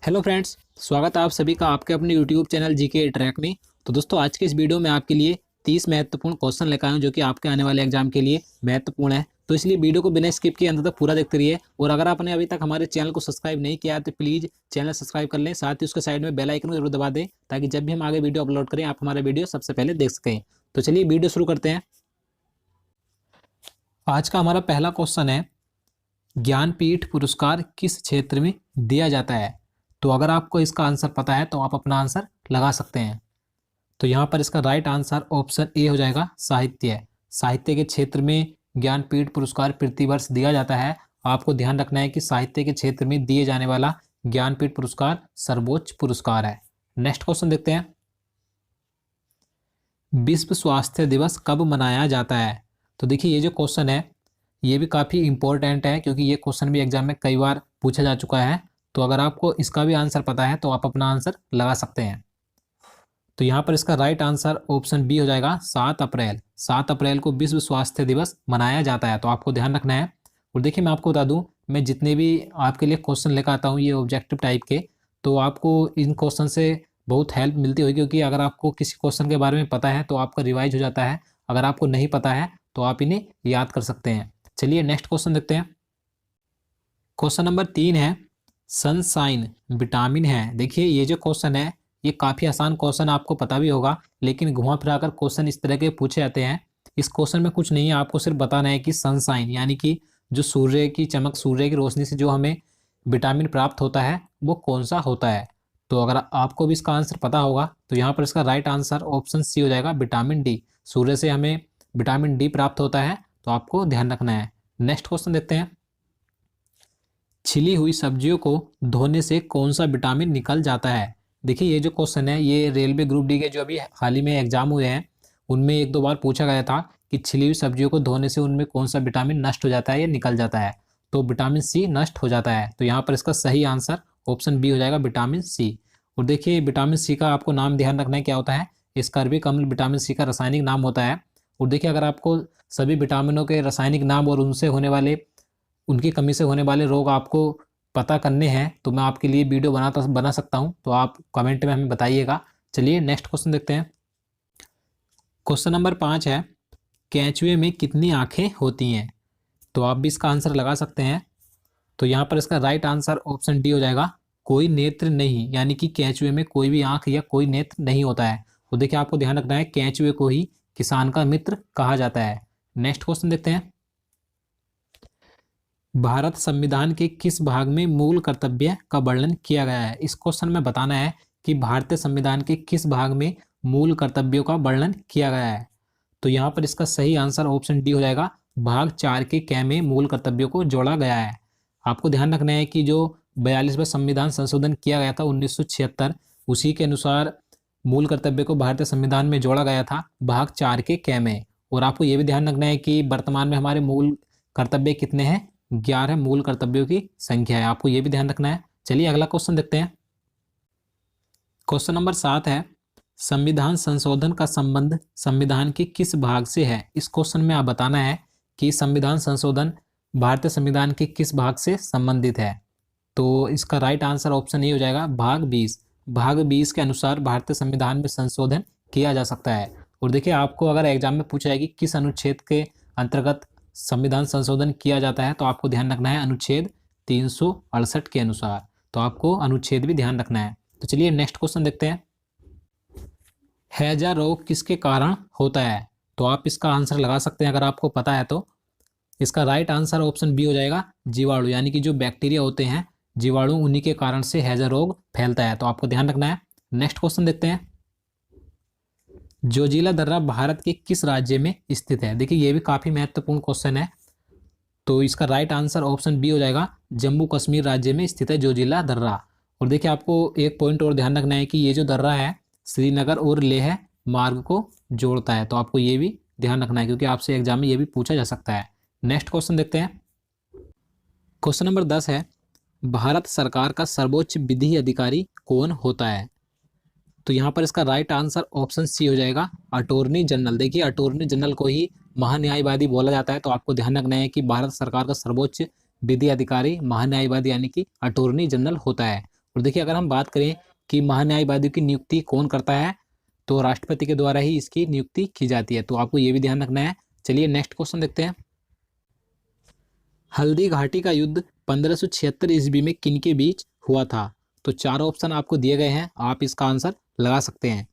Hello friends, स्वागत है आप सभी का आपके अपने यूट्यूब चैनल जीके ट्रैक में। तो दोस्तों, आज के इस वीडियो में आपके लिए 30 महत्वपूर्ण क्वेश्चन लेकर आया हूं जो कि आपके आने वाले एग्जाम के लिए महत्वपूर्ण है। तो इसलिए वीडियो को बिना स्किप किए अंत तक पूरा देखते रहिए। और अगर आपने अभी तक हमारे चैनल को सब्सक्राइब नहीं किया है तो प्लीज़ चैनल सब्सक्राइब कर लें, साथ ही उसके साइड में बेल आइकन को जरूर दबा दें ताकि जब भी हम आगे वीडियो अपलोड करें आप हमारे वीडियो सबसे पहले देख सकें। तो चलिए वीडियो शुरू करते हैं। आज का हमारा पहला क्वेश्चन है, ज्ञानपीठ पुरस्कार किस क्षेत्र में दिया जाता है? तो अगर आपको इसका आंसर पता है तो आप अपना आंसर लगा सकते हैं। तो यहाँ पर इसका राइट आंसर ऑप्शन ए हो जाएगा, साहित्य। साहित्य के क्षेत्र में ज्ञानपीठ पुरस्कार प्रतिवर्ष दिया जाता है। आपको ध्यान रखना है कि साहित्य के क्षेत्र में दिए जाने वाला ज्ञानपीठ पुरस्कार सर्वोच्च पुरस्कार है। नेक्स्ट क्वेश्चन देखते हैं, विश्व स्वास्थ्य दिवस कब मनाया जाता है? तो देखिए, ये जो क्वेश्चन है ये भी काफ़ी इंपॉर्टेंट है क्योंकि ये क्वेश्चन भी एग्जाम में कई बार पूछा जा चुका है। तो अगर आपको इसका भी आंसर पता है तो आप अपना आंसर लगा सकते हैं। तो यहाँ पर इसका राइट आंसर ऑप्शन बी हो जाएगा, 7 अप्रैल। 7 अप्रैल को विश्व स्वास्थ्य दिवस मनाया जाता है, तो आपको ध्यान रखना है। और देखिए, मैं आपको बता दूं, मैं जितने भी आपके लिए क्वेश्चन लेकर आता हूँ ये ऑब्जेक्टिव टाइप के, तो आपको इन क्वेश्चन से बहुत हेल्प मिलती होगी क्योंकि अगर आपको किसी क्वेश्चन के बारे में पता है तो आपका रिवाइज हो जाता है। अगर आपको नहीं पता है तो आप इन्हें याद कर सकते हैं। चलिए नेक्स्ट क्वेश्चन देखते हैं। क्वेश्चन नंबर 3 है, सनशाइन विटामिन है। देखिए, ये जो क्वेश्चन है ये काफ़ी आसान क्वेश्चन, आपको पता भी होगा, लेकिन घुमा फिराकर क्वेश्चन इस तरह के पूछे जाते हैं। इस क्वेश्चन में कुछ नहीं है, आपको सिर्फ बताना है कि सनशाइन यानी कि जो सूर्य की चमक, सूर्य की रोशनी से जो हमें विटामिन प्राप्त होता है वो कौन सा होता है। तो अगर आपको भी इसका आंसर पता होगा तो यहाँ पर इसका राइट आंसर ऑप्शन सी हो जाएगा, विटामिन डी। सूर्य से हमें विटामिन डी प्राप्त होता है, तो आपको ध्यान रखना है। नेक्स्ट क्वेश्चन देखते हैं, छिली हुई सब्जियों को धोने से कौन सा विटामिन निकल जाता है? देखिए, ये जो क्वेश्चन है ये रेलवे ग्रुप डी के जो अभी हाल ही में एग्जाम हुए हैं उनमें एक दो बार पूछा गया था कि छिली हुई सब्जियों को धोने से उनमें कौन सा विटामिन नष्ट हो जाता है या निकल जाता है। तो विटामिन सी नष्ट हो जाता है, तो यहाँ पर इसका सही आंसर ऑप्शन बी हो जाएगा, विटामिन सी। और देखिए, विटामिन सी का आपको नाम ध्यान रखना है क्या होता है, स्कर्विक अम्ल विटामिन सी का रासायनिक नाम होता है। और देखिए, अगर आपको सभी विटामिनों के रासायनिक नाम और उनसे होने वाले, उनकी कमी से होने वाले रोग आपको पता करने हैं तो मैं आपके लिए वीडियो बना सकता हूं, तो आप कमेंट में हमें बताइएगा। चलिए नेक्स्ट क्वेश्चन देखते हैं। क्वेश्चन नंबर 5 है, केंचुए में कितनी आंखें होती हैं? तो आप भी इसका आंसर लगा सकते हैं। तो यहाँ पर इसका राइट आंसर ऑप्शन डी हो जाएगा, कोई नेत्र नहीं, यानी कि केंचुए में कोई भी आंख या कोई नेत्र नहीं होता है। तो देखिए, आपको ध्यान रखना है, केंचुए को ही किसान का मित्र कहा जाता है। नेक्स्ट क्वेश्चन देखते हैं, भारत संविधान के किस भाग में मूल कर्तव्य का वर्णन किया गया है? इस क्वेश्चन में बताना है कि भारतीय संविधान के किस भाग में मूल कर्तव्यों का वर्णन किया गया है। तो यहाँ पर इसका सही आंसर ऑप्शन डी हो जाएगा, भाग 4 के कै में मूल कर्तव्यों को जोड़ा गया है। आपको ध्यान रखना है कि जो 42वां संविधान संशोधन किया गया था 1976, उसी के अनुसार मूल कर्तव्य को भारतीय संविधान में जोड़ा गया था भाग 4 के कै में। और आपको ये भी ध्यान रखना है कि वर्तमान में हमारे मूल कर्तव्य कितने हैं, 11 मूल कर्तव्यों की संख्या है, आपको ये भी ध्यान रखना है। चलिए अगला क्वेश्चन देखते हैं। क्वेश्चन नंबर 7 है, संविधान संशोधन का संबंध संविधान के किस भाग से है? इस क्वेश्चन में आप बताना है कि संविधान संशोधन भारतीय संविधान के किस भाग से संबंधित है। तो इसका राइट आंसर ऑप्शन ए हो जाएगा, भाग 20। भाग 20 के अनुसार भारतीय संविधान में संशोधन किया जा सकता है। और देखिए, आपको अगर एग्जाम में पूछा जाए कि किस अनुच्छेद के अंतर्गत संविधान संशोधन किया जाता है तो आपको ध्यान रखना है अनुच्छेद 368 के अनुसार। तो आपको अनुच्छेद भी ध्यान रखना है। तो चलिए नेक्स्ट क्वेश्चन देखते हैं, हैजा रोग किसके कारण होता है? तो आप इसका आंसर लगा सकते हैं अगर आपको पता है तो। इसका राइट आंसर ऑप्शन बी हो जाएगा, जीवाणु, यानी कि जो बैक्टीरिया होते हैं जीवाणु, उन्हीं के कारण से हैजा रोग फैलता है। तो आपको ध्यान रखना है। नेक्स्ट क्वेश्चन देखते हैं, जोजिला दर्रा भारत के किस राज्य में स्थित है? देखिए, ये भी काफी महत्वपूर्ण क्वेश्चन है। तो इसका राइट आंसर ऑप्शन बी हो जाएगा, जम्मू कश्मीर राज्य में स्थित है जोजिला दर्रा। और देखिए, आपको एक पॉइंट और ध्यान रखना है कि ये जो दर्रा है श्रीनगर और लेह मार्ग को जोड़ता है। तो आपको ये भी ध्यान रखना है क्योंकि आपसे एग्जाम में ये भी पूछा जा सकता है। नेक्स्ट क्वेश्चन देखते हैं। क्वेश्चन नंबर 10 है, भारत सरकार का सर्वोच्च विधि अधिकारी कौन होता है? तो यहाँ पर इसका राइट आंसर ऑप्शन सी हो जाएगा, अटॉर्नी जनरल। देखिए, अटॉर्नी जनरल को ही महान्यायवादी बोला जाता है। तो आपको ध्यान रखना है कि भारत सरकार का सर्वोच्च विधि अधिकारी महान्यायवादी यानी कि अटॉर्नी जनरल होता है। और देखिए अगर हम बात करें कि महान्यायवादी की नियुक्ति कौन करता है, तो राष्ट्रपति के द्वारा ही इसकी नियुक्ति की जाती है, तो आपको ये भी ध्यान रखना है। चलिए नेक्स्ट क्वेश्चन देखते हैं। हल्दी घाटी का युद्ध 1576 ईस्वी में किन के बीच हुआ था? तो चार ऑप्शन आपको दिए गए हैं, आप इसका आंसर लगा सकते हैं।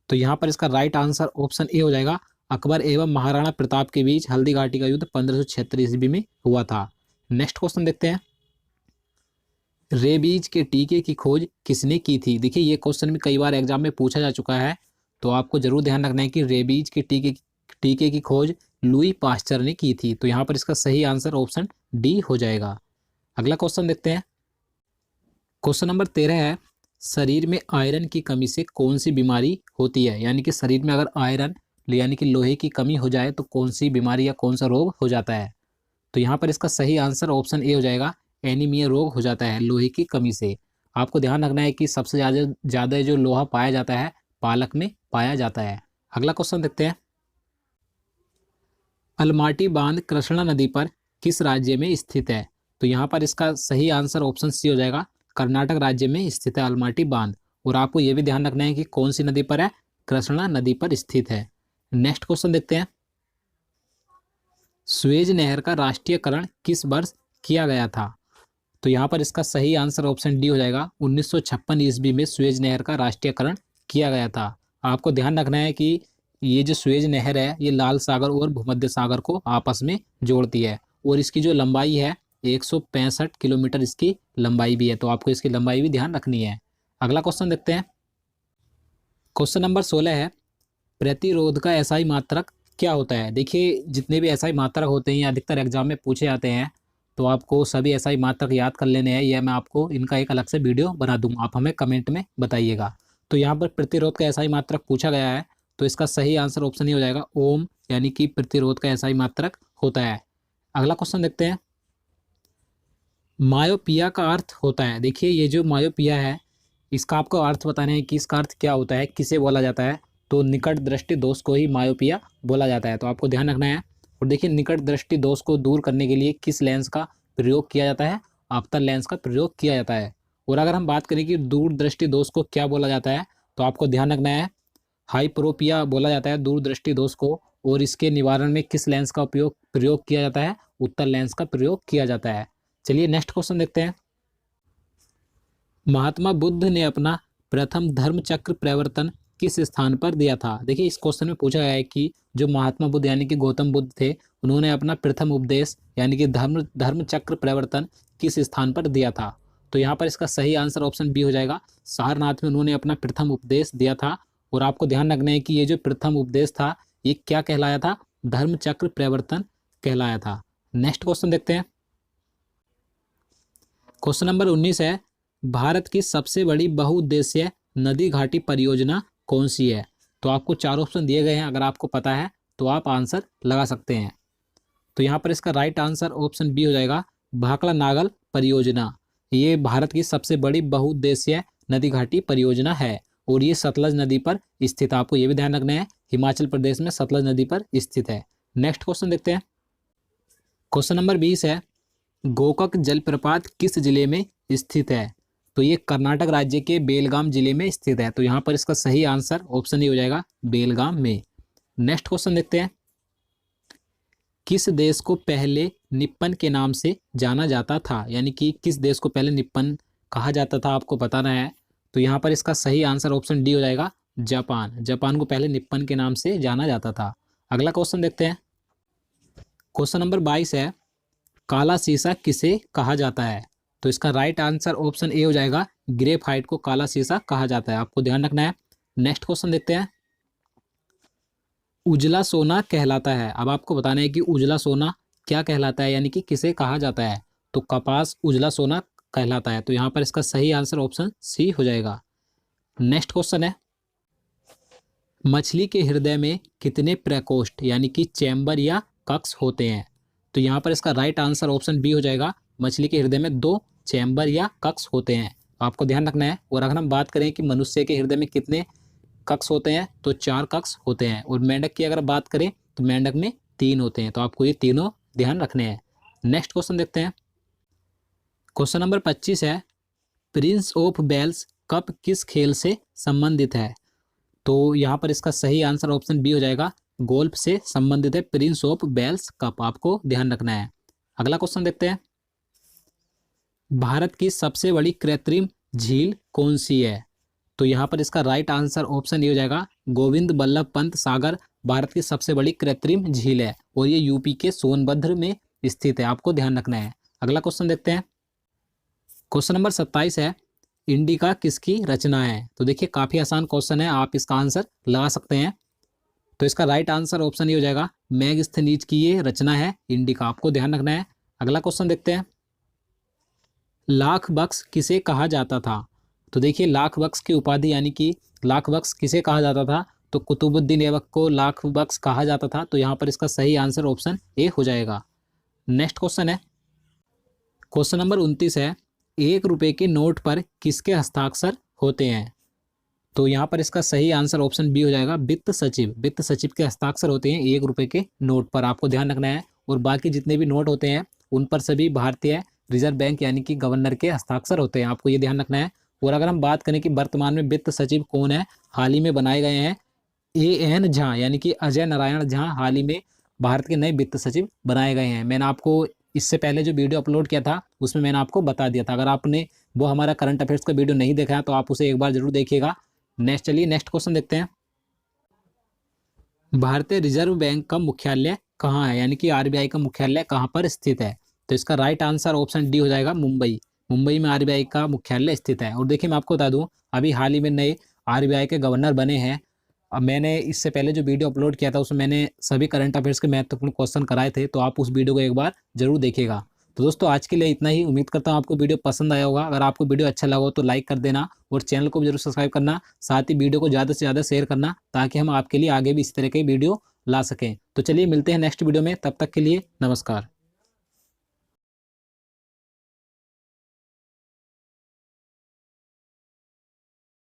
तो यहाँ पर इसका राइट आंसर ऑप्शन ए हो जाएगा, अकबर एवं महाराणा प्रताप के बीच हल्दी घाटी का युद्ध 1576 ईस्वी में हुआ था। नेक्स्ट क्वेश्चन देखते हैं। रेबीज के टीके की खोज किसने की थी? देखिए ये क्वेश्चन भी कई बार एग्जाम में पूछा जा चुका है, तो आपको जरूर ध्यान रखना है कि रेबीज के टीके की खोज लुई पास्चर ने की थी। तो यहाँ पर इसका सही आंसर ऑप्शन डी हो जाएगा। अगला क्वेश्चन देखते हैं। क्वेश्चन नंबर 13 है, शरीर में आयरन की कमी से कौन सी बीमारी होती है? यानी कि शरीर में अगर आयरन यानी कि लोहे की कमी हो जाए तो कौन सी बीमारी या कौन सा रोग हो जाता है? तो यहाँ पर इसका सही आंसर ऑप्शन ए हो जाएगा, एनीमिया रोग हो जाता है लोहे की कमी से। आपको ध्यान रखना है कि सबसे ज़्यादा जो लोहा पाया जाता है पालक में पाया जाता है। अगला क्वेश्चन देखते हैं। अलमाटी बांध कृष्णा नदी पर किस राज्य में स्थित है? तो यहाँ पर इसका सही आंसर ऑप्शन सी हो जाएगा, कर्नाटक राज्य में स्थित है अलमाटी बांध। और आपको यह भी ध्यान रखना है कि कौन सी नदी पर है, कृष्णा नदी पर स्थित है। नेक्स्ट क्वेश्चन देखते हैं। सुएज नहर का राष्ट्रीयकरण किस वर्ष किया गया था? तो यहाँ पर इसका सही आंसर ऑप्शन डी हो जाएगा, 1956 ईस्वी में सुएज नहर का राष्ट्रीयकरण किया गया था। आपको ध्यान रखना है कि ये जो सुएज नहर है ये लाल सागर और भूमध्य सागर को आपस में जोड़ती है, और इसकी जो लंबाई है 165 किलोमीटर इसकी लंबाई भी है, तो आपको इसकी लंबाई भी ध्यान रखनी है। अगला क्वेश्चन देखते हैं। क्वेश्चन नंबर 16 है, प्रतिरोध का एसआई मात्रक क्या होता है? देखिए जितने भी एसआई मात्रक होते हैं अधिकतर एग्जाम में पूछे जाते हैं, तो आपको सभी एसआई मात्रक याद कर लेने हैं, यह मैं आपको इनका एक अलग से वीडियो बना दूंगा, आप हमें कमेंट में बताइएगा। तो यहाँ पर प्रतिरोध का एसआई मात्रक पूछा गया है, तो इसका सही आंसर ऑप्शन ही हो जाएगा ओम, यानी कि प्रतिरोध का एसआई मात्रक होता है। अगला क्वेश्चन देखते हैं। मायोपिया का अर्थ होता है, देखिए ये जो मायोपिया है इसका आपको अर्थ बताना है कि इसका अर्थ क्या होता है, किसे बोला जाता है? तो निकट दृष्टि दोष को ही मायोपिया बोला जाता है, तो आपको ध्यान रखना है। और देखिए निकट दृष्टि दोष को दूर करने के लिए किस लेंस का प्रयोग किया जाता है? अवतल लेंस का प्रयोग किया जाता है। और अगर हम बात करें कि दूर दृष्टि दोष को क्या बोला जाता है, तो आपको ध्यान रखना है हाइपरोपिया बोला जाता है दूर दृष्टि दोष को। और इसके निवारण में किस लेंस का प्रयोग किया जाता है? उत्तल लेंस का प्रयोग किया जाता है। चलिए नेक्स्ट क्वेश्चन देखते हैं। महात्मा बुद्ध ने अपना प्रथम धर्म चक्र प्रवर्तन किस स्थान पर दिया था? देखिए इस क्वेश्चन में पूछा गया है कि जो महात्मा बुद्ध यानी कि गौतम बुद्ध थे, उन्होंने अपना प्रथम उपदेश यानी कि धर्म चक्र प्रवर्तन किस स्थान पर दिया था? तो यहाँ पर इसका सही आंसर ऑप्शन बी हो जाएगा, सारनाथ में उन्होंने अपना प्रथम उपदेश दिया था। और आपको ध्यान रखना है कि ये जो प्रथम उपदेश था ये क्या कहलाया था? धर्म चक्र प्रवर्तन कहलाया था। नेक्स्ट क्वेश्चन देखते हैं। क्वेश्चन नंबर 19 है, भारत की सबसे बड़ी बहुउद्देशीय नदी घाटी परियोजना कौन सी है? तो आपको चार ऑप्शन दिए गए हैं, अगर आपको पता है तो आप आंसर लगा सकते हैं। तो यहाँ पर इसका राइट आंसर ऑप्शन बी हो जाएगा, भाखड़ा नागल परियोजना। ये भारत की सबसे बड़ी बहुउद्देशीय नदी घाटी परियोजना है और ये सतलज नदी पर स्थित है। आपको ये भी ध्यान रखना है, हिमाचल प्रदेश में सतलज नदी पर स्थित है। नेक्स्ट क्वेश्चन देखते हैं। क्वेश्चन नंबर 20 है, गोकक जलप्रपात किस जिले में स्थित है? तो ये कर्नाटक राज्य के बेलगाम जिले में स्थित है, तो यहाँ पर इसका सही आंसर ऑप्शन ही हो जाएगा, बेलगाम में। नेक्स्ट क्वेश्चन देखते हैं। किस देश को पहले निप्पन के नाम से जाना जाता था? यानी कि किस देश को पहले निप्पन कहा जाता था, आपको बताना है। तो यहाँ पर इसका सही आंसर ऑप्शन डी हो जाएगा, जापान। जापान को पहले निप्पन के नाम से जाना जाता था। अगला क्वेश्चन देखते हैं। क्वेश्चन नंबर 22 है, काला शीशा किसे कहा जाता है? तो इसका राइट आंसर ऑप्शन ए हो जाएगा, ग्रेफाइट को काला शीशा कहा जाता है, आपको ध्यान रखना है। नेक्स्ट क्वेश्चन देखते हैं। उजला सोना कहलाता है, अब आपको बताना है कि उजला सोना क्या कहलाता है, यानी कि किसे कहा जाता है? तो कपास उजला सोना कहलाता है, तो यहाँ पर इसका सही आंसर ऑप्शन सी हो जाएगा। नेक्स्ट क्वेश्चन है, मछली के हृदय में कितने प्रकोष्ठ यानी कि चैम्बर या कक्ष होते हैं? तो यहाँ पर इसका राइट आंसर ऑप्शन बी हो जाएगा, मछली के हृदय में 2 चैम्बर या कक्ष होते हैं, आपको ध्यान रखना है। और अगर हम बात करें कि मनुष्य के हृदय में कितने कक्ष होते हैं, तो 4 कक्ष होते हैं। और मेंढक की अगर बात करें तो मेंढक में 3 होते हैं, तो आपको ये तीनों ध्यान रखने हैं। नेक्स्ट क्वेश्चन देखते हैं। क्वेश्चन नंबर 25 है, प्रिंस ऑफ वेल्स कप किस खेल से संबंधित है? तो यहाँ पर इसका सही आंसर ऑप्शन बी हो जाएगा, गोल्फ से संबंधित है प्रिंस ऑफ वेल्स कप, आपको ध्यान रखना है। अगला क्वेश्चन देखते हैं, भारत की सबसे बड़ी कृत्रिम झील कौन सी है? तो यहाँ पर इसका राइट आंसर ऑप्शन ये हो जाएगा, गोविंद बल्लभ पंत सागर भारत की सबसे बड़ी कृत्रिम झील है और ये यूपी के सोनभद्र में स्थित है, आपको ध्यान रखना है। अगला क्वेश्चन देखते हैं, क्वेश्चन नंबर 27 है, इंडिका किसकी रचना है? तो देखिए काफी आसान क्वेश्चन है, आप इसका आंसर लगा सकते हैं। तो इसका राइट आंसर ऑप्शन ये हो जाएगा, मैगस्थनीज की ये रचना है इंडिका, आपको ध्यान रखना है। अगला क्वेश्चन देखते हैं, लाख बक्स किसे कहा जाता था? तो देखिए लाख बक्स की उपाधि यानी कि लाख बक्स किसे कहा जाता था? तो कुतुबुद्दीन ऐबक को लाख बक्स कहा जाता था, तो यहाँ पर इसका सही आंसर ऑप्शन ए हो जाएगा। नेक्स्ट क्वेश्चन है, क्वेश्चन नंबर 29 है, 1 रुपये के नोट पर किसके हस्ताक्षर होते हैं? तो यहाँ पर इसका सही आंसर ऑप्शन बी हो जाएगा, वित्त सचिव, वित्त सचिव के हस्ताक्षर होते हैं 1 रुपये के नोट पर, आपको ध्यान रखना है। और बाकी जितने भी नोट होते हैं उन पर सभी भारतीय रिजर्व बैंक यानी कि गवर्नर के हस्ताक्षर होते हैं, आपको ये ध्यान रखना है। और अगर हम बात करें कि वर्तमान में वित्त सचिव कौन है, हाल ही में बनाए गए हैं AN झा यानी कि अजय नारायण झा, हाल ही में भारत के नए वित्त सचिव बनाए गए हैं। मैंने आपको इससे पहले जो वीडियो अपलोड किया था उसमें मैंने आपको बता दिया था, अगर आपने वो हमारा करंट अफेयर्स का वीडियो नहीं देखा है तो आप उसे एक बार जरूर देखिएगा। चलिए नेक्स्ट क्वेश्चन देखते हैं, भारतीय रिजर्व बैंक का मुख्यालय कहाँ है, यानी कि RBI का मुख्यालय कहाँ पर स्थित है? तो इसका राइट आंसर ऑप्शन डी हो जाएगा, मुंबई, मुंबई में RBI का मुख्यालय स्थित है। और देखिए मैं आपको बता दूं, अभी हाल ही में नए RBI के गवर्नर बने हैं। अब मैंने इससे पहले जो वीडियो अपलोड किया था उसमें मैंने सभी करंट अफेयर्स के महत्वपूर्ण क्वेश्चन कराए थे, तो आप उस वीडियो को एक बार जरूर देखिएगा। तो दोस्तों आज के लिए इतना ही, उम्मीद करता हूँ आपको वीडियो पसंद आया होगा। अगर आपको वीडियो अच्छा लगा हो तो लाइक कर देना और चैनल को भी जरूर सब्सक्राइब करना, साथ ही वीडियो को ज़्यादा से ज़्यादा शेयर करना ताकि हम आपके लिए आगे भी इस तरह के वीडियो ला सकें। तो चलिए मिलते हैं नेक्स्ट वीडियो में, तब तक के लिए नमस्कार।